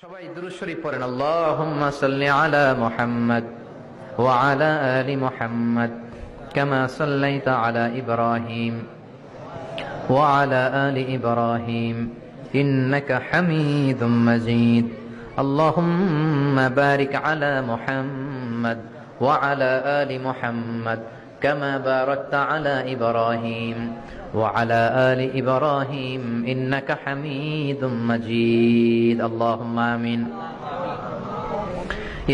সবাই দুরূদ শরীফ পড়েন। আল্লাহুম্মা সাল্লি আলা মুহাম্মাদ ওয়া আলা আলি মুহাম্মাদ কামা সাল্লাইতা আলা ইব্রাহিম ওয়া আলা আলি ইব্রাহিম ইন্নাকা হামিদুম মাজিদ। আল্লাহুম্মা বারিক আলা মুহাম্মাদ ওয়া আলা আলি মুহাম্মাদ কামা বারাকতা আলা ইব্রাহিম وعلى آل إبراهيم إنك حميد مجيد اللهم آمين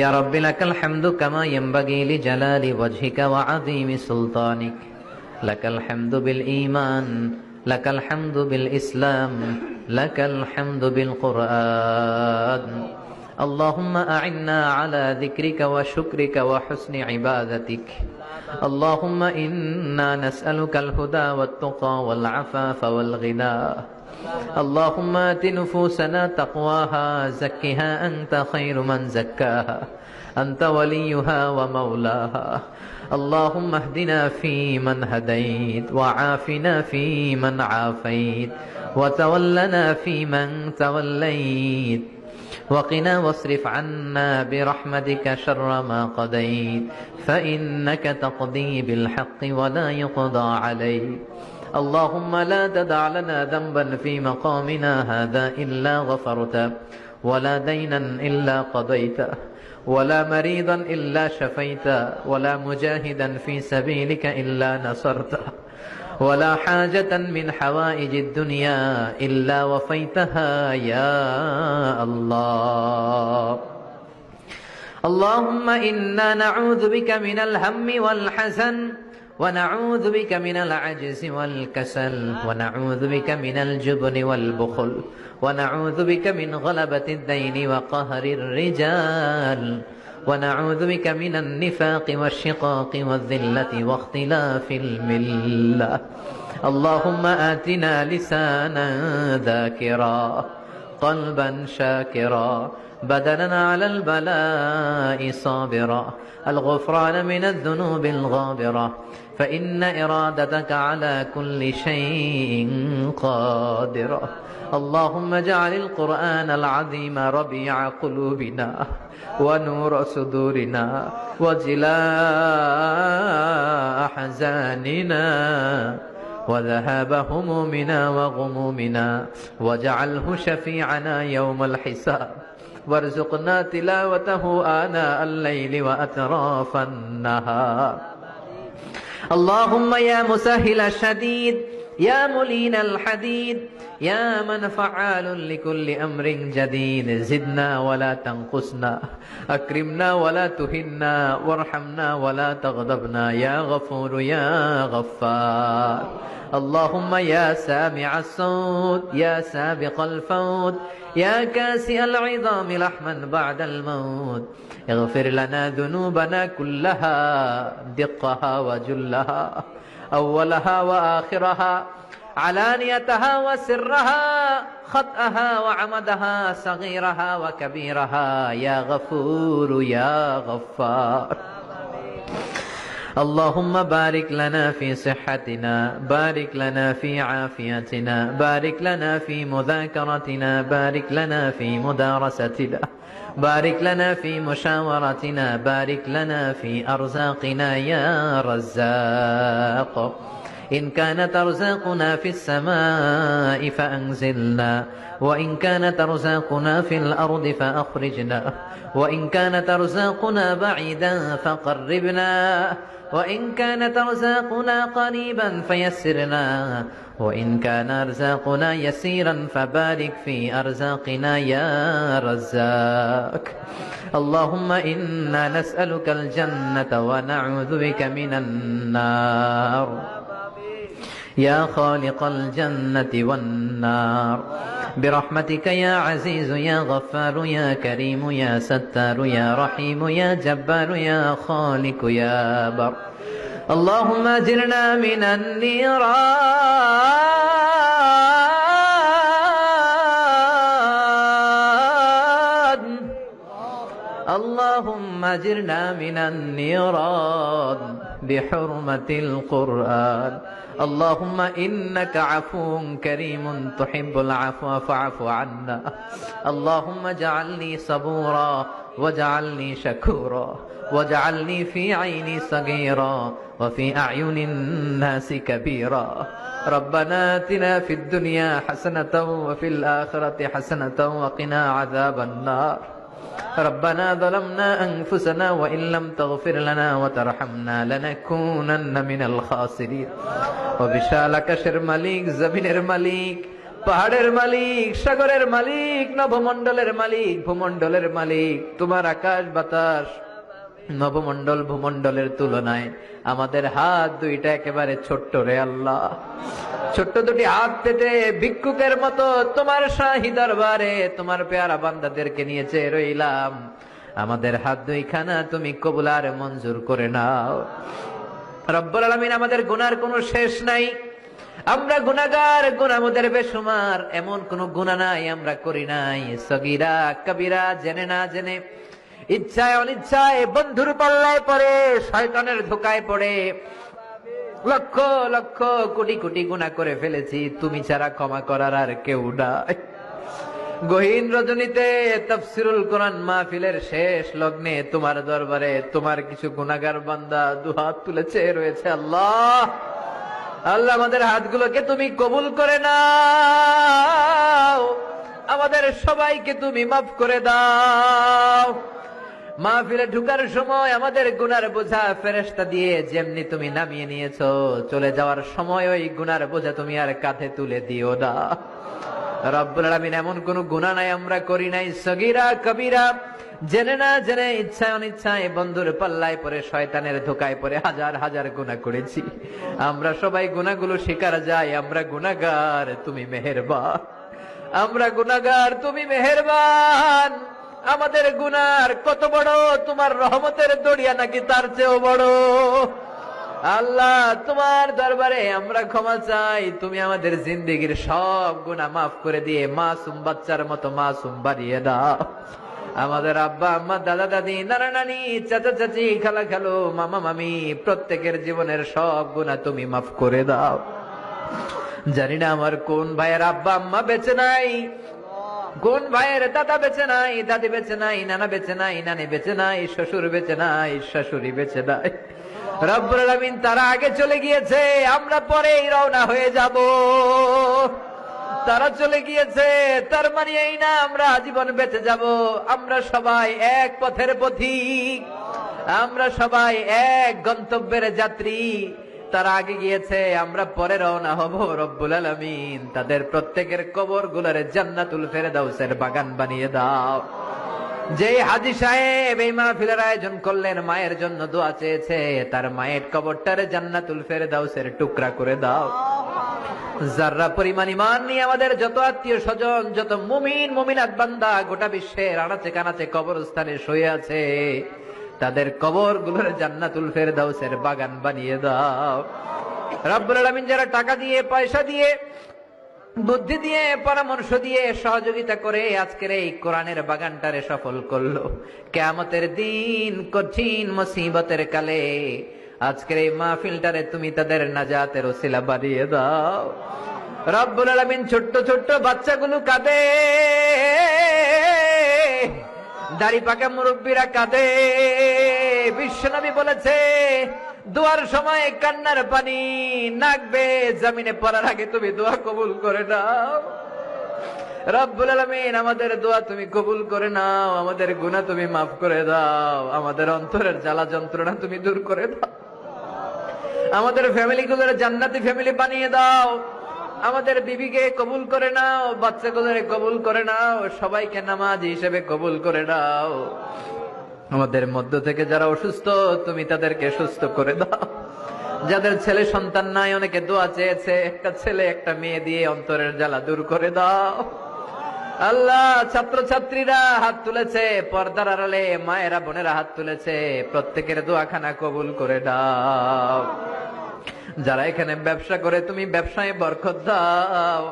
يا رب لك الحمد كما ينبغي لجلال وجهك وعظيم سلطانك لك الحمد بالإيمان لك الحمد بالإسلام لك الحمد بالقرآن اللهم أعنا على ذكرك وشكرك وحسن عبادتك اللهم إنا نسألك الهدى والتقى والعفاف والغنى اللهم آت نفوسنا تقواها زكها أنت خير من زكاها أنت وليها ومولاها اللهم اهدنا فيمن هديت وعافنا فيمن عافيت وتولنا فيمن توليت وقنا واصرف عنا برحمتك شر ما قضيت فإنك تقضي بالحق ولا يقضى عليك اللهم لا تدع لنا ذنبا في مقامنا هذا إلا غفرته ولا دينا إلا قضيته ولا مريضا إلا شفيته ولا مجاهدا في سبيلك إلا نصرته ولا حاجة من حوائج الدنيا إلا وفيتها يا الله اللهم إنا نعوذ بك من الهم والحزن ونعوذ بك من العجز والكسل ونعوذ بك من الجبن والبخل ونعوذ بك من غلبة الدين وقهر الرجال ونعوذ بك من النفاق والشقاق والذلة واختلاف الملة اللهم آتنا لسانا ذاكرا قلبا شاكرا بدنا على البلاء صابرا الغفران من الذنوب الغابرة فإن إرادتك على كل شيء قادرة اللهم اجعل القرآن العظيم ربيع قلوبنا ونور صدورنا وجلاء أحزاننا وذهاب همومنا وغمومنا واجعله شفيعنا يوم الحساب وارزقنا تلاوته آناء الليل وأطراف النهار اللهم يا مسهل الشديد يا ملين الحديد يا من فعال لكل أمر جديد زدنا ولا تنقصنا أكرمنا ولا تهنا وارحمنا ولا تغضبنا يا غفور يا غفار اللهم يا سامع الصوت يا سابق الفوت يا كاسئ العظام لحما بعد الموت اغفر لنا ذنوبنا كلها دقها وجلها أولها وآخرها علانيتها وسرها خطأها وعمدها صغيرها وكبيرها يا غفور يا غفار اللهم بارك لنا في صحتنا بارك لنا في عافيتنا بارك لنا في مذاكرتنا بارك لنا في مدارستنا بارك لنا في مشاورتنا بارك لنا في أرزاقنا يا رزاق إن كانت أرزاقنا في السماء فأنزلنا وإن كانت أرزاقنا في الأرض فأخرجنا وإن كانت أرزاقنا بعيدا فقربنا وإن كانت أرزاقنا قريبا فيسرنا وإن كان أرزاقنا يسيرا فبارك في أرزاقنا يا رزاق اللهم إنا نسألك الجنة ونعوذ بك من النار يا خالق الجنة والنار برحمتك يا عزيز يا غفار يا كريم يا ستار يا رحيم يا جبار يا خالق يا بر اللهم أجرنا من النيران اللهم أجرنا من النيران بحرمة القرآن اللهم إنك عفو كريم تحب العفو فاعف عنا اللهم اجعلني صبورا واجعلني شكورا واجعلني في عيني صغيرا وفي أعين الناس كبيرا ربنا آتنا في الدنيا حسنة وفي الآخرة حسنة وقنا عذاب النار ربنا ظلمنا أنفسنا وإن لم تغفر لنا وترحمنا لنكونن من الخاسرين وبشالك شر مليك زمينের মালিক পাহাড়ের মালিক সাগরের মালিক নবমণ্ডলের মালিক ভূমণ্ডলের মালিক তোমার আকাশ বাতাস নবমণ্ডল ভূমণ্ডলের তুলনায় আমাদের হাত দুইটা একেবারে ছোট্ট রে আল্লাহ ছোট্ট দুটি হাত পেতে ভিক্ষুকের মতো তোমার শাহী দরবারে তোমার পেয়ারা বান্দাদেরকে নিয়ে চেয়ে রইলাম আমাদের হাত দুইখানা তুমি কবুল আর মঞ্জুর করে নাও রব্বুল আলামিন আমাদের গুনার কোনো শেষ নাই আমরা গুনাহগার গুনাহদের বেশুমার এমন কোন গুনাহ নাই আমরা করি নাই সগীরা কবিরা জেনে না জেনে ইচ্ছায় অনিচ্ছায় বন্ধুর পাল্লায় পড়ে শয়তানের ধোকায় পড়ে লক্ষ লক্ষ কোটি কোটি গুনাহ করে ফেলেছি তুমি ছাড়া ক্ষমা করার আর কেউ নাই গহীন রজনীতে তাফসীরুল কোরআন মাহফিলের শেষ লগ্নে তোমার দরবারে তোমার কিছু গুনাহগার বান্দা দুহাত তুলেছে রয়েছে আল্লাহ আল্লাহ আমাদের হাতগুলোকে তুমি কবুল করে নাও আমাদের সবাইকে তুমি মাফ করে দাও মাহফিলে ঢুকার সময় আমাদের গুনার বোঝা ফেরেশতা দিয়ে যেমনি তুমি নামিয়ে নিয়েছো চলে যাওয়ার সময় ওই গুনার বোঝা তুমি আর কাঁধে তুলে দিও না রব্বুল আলামিন এমন কোন গুনাহ নাই আমরা করি নাই সগীরা কবিরা জেনে না জেনে ইচ্ছায় অনিচ্ছায় বন্ধুর পাল্লায় পড়ে শয়তানের ধোকায় পড়ে হাজার হাজার গুনাহ করেছি আমরা সবাই গুনাহগুলো স্বীকার যাই আমরা গুনাহগার তুমি মেহেরবান আমরা গুনাহগার তুমি মেহেরবান আমাদের গুনার কত বড় তোমার রহমতের দরিয়া নাকি তার চেয়েও বড় আল্লাহ তোমার দরবারে আমরা ক্ষমা চাই তুমি আমাদের জিন্দেগীর সব গুনাহ মাফ করে দিয়ে মাসুম বাচ্চার মতো মাসুম বানিয়ে দাও আমাদের আব্বা আম্মা দাদা দাদি নানা নানি চাচা চাচি খালা খালু মামা মামি প্রত্যেকের জীবনের সব গুনাহ তুমি মাফ করে দাও জানি না আমার কোন ভাইয়ের আব্বা আম্মা বেঁচে নাই কোন ভাইয়ের দাদা বেঁচে নাই দাদি বেঁচে নাই নানা বেঁচে নাই নানি বেঁচে নাই শ্বশুর বেঁচে নাই শাশুড়ি বেঁচে নাই রব্বুল আলামিন তারা আগে চলে গিয়েছে আমরা পরেই রওনা হয়ে যাব তারা চলে গিয়েছে তার মানে এই না আমরা আজীবন বেঁচে যাব আমরা সবাই এক পথের পথিক আমরা সবাই এক গন্তব্যের যাত্রী তারা আগে গিয়েছে আমরা পরে রওনা হব রব্বুল আলামিন তাদের প্রত্যেকের কবরগুলোরে জান্নাতুল ফেরদাউসের বাগান বানিয়ে দাও যে হাজী সাহেব এই মাহফিলের আয়োজন করলেন মায়ের জন্য দোয়া চেয়েছে তার মায়ের কবরটারে জান্নাতুল ফেরদাউসের টুকরা করে দাও যারা পরিমাণ ঈমান নিয়ে আমাদের যত আত্মীয় স্বজন যত মুমিন মুমিনাত বান্দা গোটা বিশ্বের আনাচে কানাচে কবরস্থানে শুয়ে আছে তাদের কবরগুলোর জান্নাতুল ফেরদাউসের বাগান বানিয়ে দাও রব্বুল আলামিন যারা টাকা দিয়ে পয়সা দিয়ে বুদ্ধি দিয়ে পরামর্শ দিয়ে সহযোগিতা করে আজকের এই কোরআনের বাগানটারে সফল করলো কিয়ামতের দিন কঠিন মুসিবতের কালে আজকের এই মাহফিলটারে তুমি তাদের নাজাতের ওসিলা বানিয়ে দাও রব্বুল আলামিন ছোট্ট ছোট্ট বাচ্চাগুলো কাঁদে দাড়ি পাকা মুরব্বীরা কাঁদে বিশ্বনবী বলেছে দোয়ার সময় কান্নার পানি নাকবে জমিনে পড়ার আগে তুমি দোয়া কবুল করে নাও রব্বুল আলামিন আমাদের দোয়া তুমি কবুল করে নাও আমাদের গুনাহ তুমি মাফ করে দাও আমাদের অন্তরের জ্বালা যন্ত্রণা তুমি দূর করে দাও আমাদের ফ্যামিলিগুলোর জান্নাতি ফ্যামিলি বানিয়ে দাও আমাদের বিবিকে কবুল করে নাও বাচ্চাগুলোরে কবুল করে নাও সবাইকে নামাজি হিসেবে কবুল করে নাও আমাদের মধ্য থেকে যারা অসুস্থ তুমি তাদেরকে সুস্থ করে দাও যাদের ছেলে সন্তান নাই অনেকে দোয়া চেয়েছে একটা ছেলে একটা মেয়ে দিয়ে অন্তরের জ্বালা দূর করে দাও আল্লাহ ছাত্রছাত্রীরা হাত তুলেছে পর্দার আড়ালে মায়েরা বোনেরা হাত তুলেছে প্রত্যেকের দোয়াখানা কবুল করে দাও যারা এখানে ব্যবসা করে তুমি ব্যবসায় বরকত দাও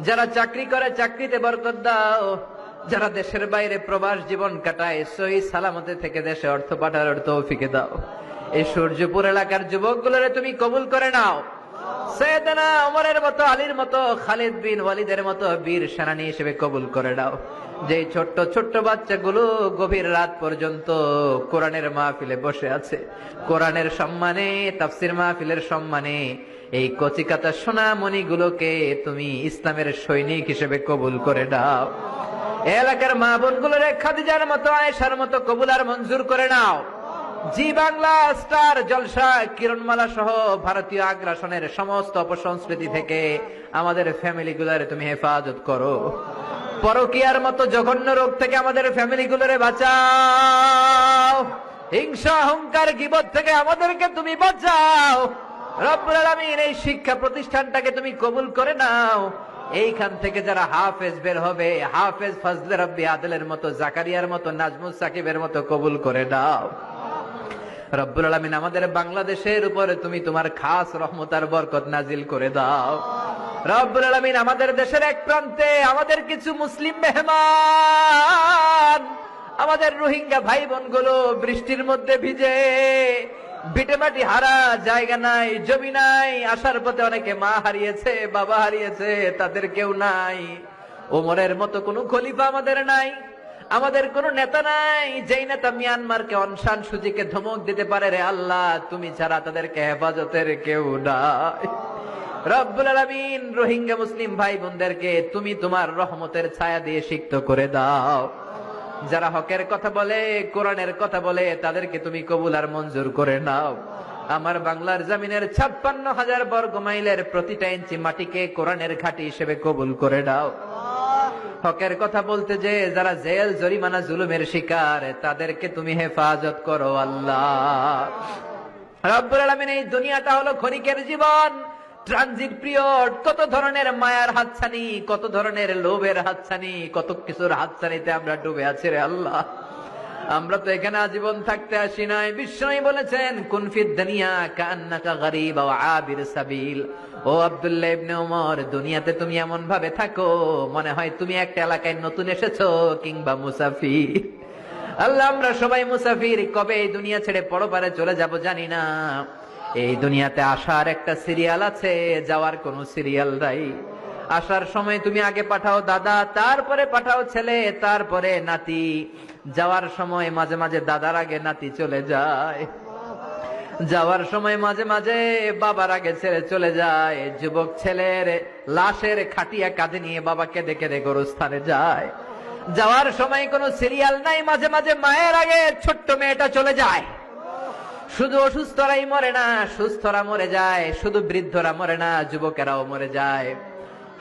যারা চাকরি করে চাকরিতে বরকত দাও যারা দেশের বাইরে প্রবাস জীবন কাটায় সহি সালামতে থেকে দেশে অর্থ পাঠানোর তৌফিক দাও এই সূর্যপুর এলাকার যুবকগুলোরে তুমি কবুল করে নাও সৈয়দনা ওমরের মতো, আলীর মতো, খালিদ বিন ওয়ালিদের মতো বীর সেনানী হিসেবে কবুল করে দাও। যে ছোট্ট ছোট্ট বাচ্চাগুলো গভীর রাত পর্যন্ত কোরআনের মাহফিলে বসে আছে, কোরআনের সম্মানে, তাফসির মাহফিলের সম্মানে এই কচিকাতা সোনামণিগুলোকে তুমি ইসলামের সৈনিক হিসেবে কবুল করে দাও। এলাকার মা বোনগুলোরে খাদিজার মতো, আয়েশার মতো কবুল আর মঞ্জুর করে নাও। জি বাংলা, স্টার জলসা, কিরণমালা সহ ভারতীয় আগ্রাসনের সমস্ত অপসংস্কৃতি থেকে আমাদের ফ্যামিলি গুলারে তুমি হেফাজত করো। পরকীয়ার মতো জঘন্য রোগ থেকে আমাদের ফ্যামিলি গুলোরে বাঁচাও। হিংসা, অহংকার, গীবত থেকে আমাদেরকে তুমি বাঁচাও। রব্বুল আলামিন এই শিক্ষা প্রতিষ্ঠানটাকে তুমি কবুল করে নাও। এইখান থেকে যারা হাফেজ বের হবে, হাফেজ ফজলে রব্বি আদলের মতো, জাকারিয়ার মতো, নাজমুস সাকিবের মতো কবুল করে দাও। রব্বুল আলামিন আমাদের বাংলাদেশের উপরে তুমি তোমার খাস রহমত আর বরকত নাজিল করে দাও। রব্বুল আলামিন আমাদের দেশের এক প্রান্তে আমাদের কিছু মুসলিম মেহমান, আমাদের রোহিঙ্গা ভাই বোনগুলো বৃষ্টির মধ্যে ভিজে, ভিটেমাটি হারা, জায়গা নাই, জমি নাই, আসার পথে অনেকে মা হারিয়েছে, বাবা হারিয়েছে, তাদের কেউ নাই। ওমরের মতো কোন খলিফা আমাদের নাই, আমাদের কোন নেতা নাই যেই নেতা মিয়ানমারকে অনশান সূচিকে ধমক দিতে পারে। রে আল্লাহ, তুমি ছাড়া তাদেরকে হেফাজতের কেউ নাই। রব্বুল আলামিন রোহিঙ্গা মুসলিম ভাই বোনদেরকে তুমি তোমার রহমতের ছায়া দিয়ে সিক্ত করে দাও। যারা হকের কথা বলে, কোরআনের কথা বলে, তাদেরকে তুমি কবুল আর মঞ্জুর করে নাও। আমার বাংলার জমিনের 56,000 বর্গ মাইলের প্রতিটা ইঞ্চি মাটিকে কোরআনের ঘাঁটি হিসেবে কবুল করে দাও। হকের কথা বলতে যে যারা জেল জরিমানা জুলুমের শিকার, তাদেরকে তুমি হেফাজত করো আল্লাহ। রব্বুল আলামিন এই দুনিয়াটা হলো ক্ষণিকের জীবন, ট্রানজিট পিরিয়ড। কত ধরনের মায়ার হাতছানি, কত ধরনের লোভের হাতছানি, কত কিছুর হাতছানিতে আমরা ডুবে আছি রে আল্লাহ। আমরা তো এখানে আজীবন থাকতে আসি নাই। বিশ্বনবী বলেছেন, কুন ফিদ দুনিয়া কান্নাকা গরীব ওয়া আবির সাবিল। ও আব্দুল্লাহ ইবনে ওমর, দুনিয়াতে তুমি এমন ভাবে থাকো মনে হয় তুমি একটা এলাকায় নতুন এসেছো কিংবা মুসাফির। আল্লাহ, আমরা সবাই মুসাফির, কবে এই দুনিয়া ছেড়ে পরপারে চলে যাব জানি না। এই দুনিয়াতে আসার একটা সিরিয়াল আছে, যাওয়ার কোনো সিরিয়াল নাই। আসার সময় তুমি আগে পাঠাও দাদা, তারপরে পাঠাও ছেলে, তারপরে নাতি। যাওয়ার সময় মাঝে মাঝে দাদার আগে নাতি চলে যায়, যাওয়ার সময় মাঝে মাঝে বাবার আগে ছেড়ে চলে যায়। যুবক ছেলের লাশের খাটিয়া কাঁধে নিয়ে বাবা কেঁদে কেঁদে গোরস্থানে যায়। যাওয়ার সময় কোনো সিরিয়াল নাই, মাঝে মাঝে মায়ের আগে ছোট্ট মেয়েটা চলে যায়। শুধু অসুস্থরাই মরে না, সুস্থরা মরে যায়। শুধু বৃদ্ধরা মরে না, যুবকেরাও মরে যায়।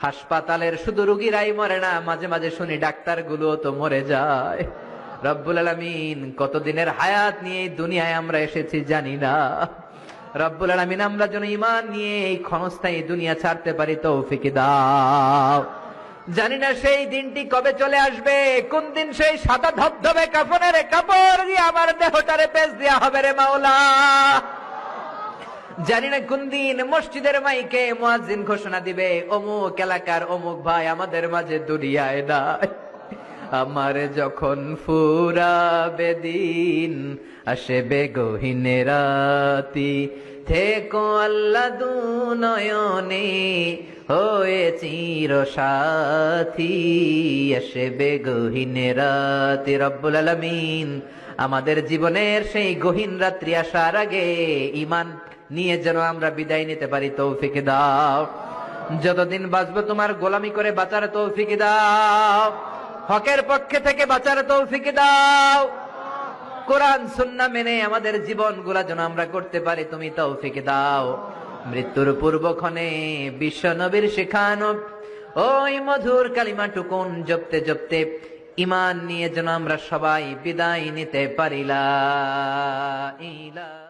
হাসপাতালের শুধু রোগীরাই মরে না, মাঝে মাঝে শুনি ডাক্তার গুলো তো মরে যায়। রব্বুল আলামিন কতদিনের হায়াত নিয়ে এই দুনিয়ায় আমরা এসেছি জানি না। রব্বুল আলামিন আমরা যেন ঈমান নিয়ে এই ক্ষণস্থায়ী দুনিয়া ছাড়তে পারি তৌফিক দাও। জানি না সেই দিনটি কবে চলে আসবে, কোন দিন সেই সাদা ধবধবে কাফনের কাপড় দিয়ে আমার দেহটারে পেঁচ দেয়া হবে রে মাওলা। জানি না কোন দিন মসজিদের মাইকে মুয়াজ্জিন ঘোষণা দিবে, অমুক এলাকার অমুক ভাই আমাদের মাঝে দুনিয়ায় নাই। আমার যখন ফুরাবে দিন, আসবে গহীন রাতি, থেকো আল্লাহ দুনয়নে হয়ে চির সাথী, আসবে গহীন রাতি। রব্বুল আলামিন আমাদের জীবনের সেই গহীন রাত্রি আসার আগে ঈমান নিয়ে যেন আমরা বিদায় নিতে পারি তৌফিক দাও। যতদিন বাঁচবো তোমার গোলামি করে বাঁচার তৌফিক দাও, হকের পক্ষে থেকে বাঁচার তৌফিক দাও। কোরআন সুন্নাহ মেনে আমাদের জীবনগুলা যেন আমরা করতে পারি তুমি তৌফিক দাও। মৃত্যুর পূর্বক্ষণে বিশ্ব নবীর শেখানো ওই মধুর কালিমাটুকুন জপতে জপতে ঈমান নিয়ে যেন আমরা সবাই বিদায় নিতে পারি। লা ইলাহা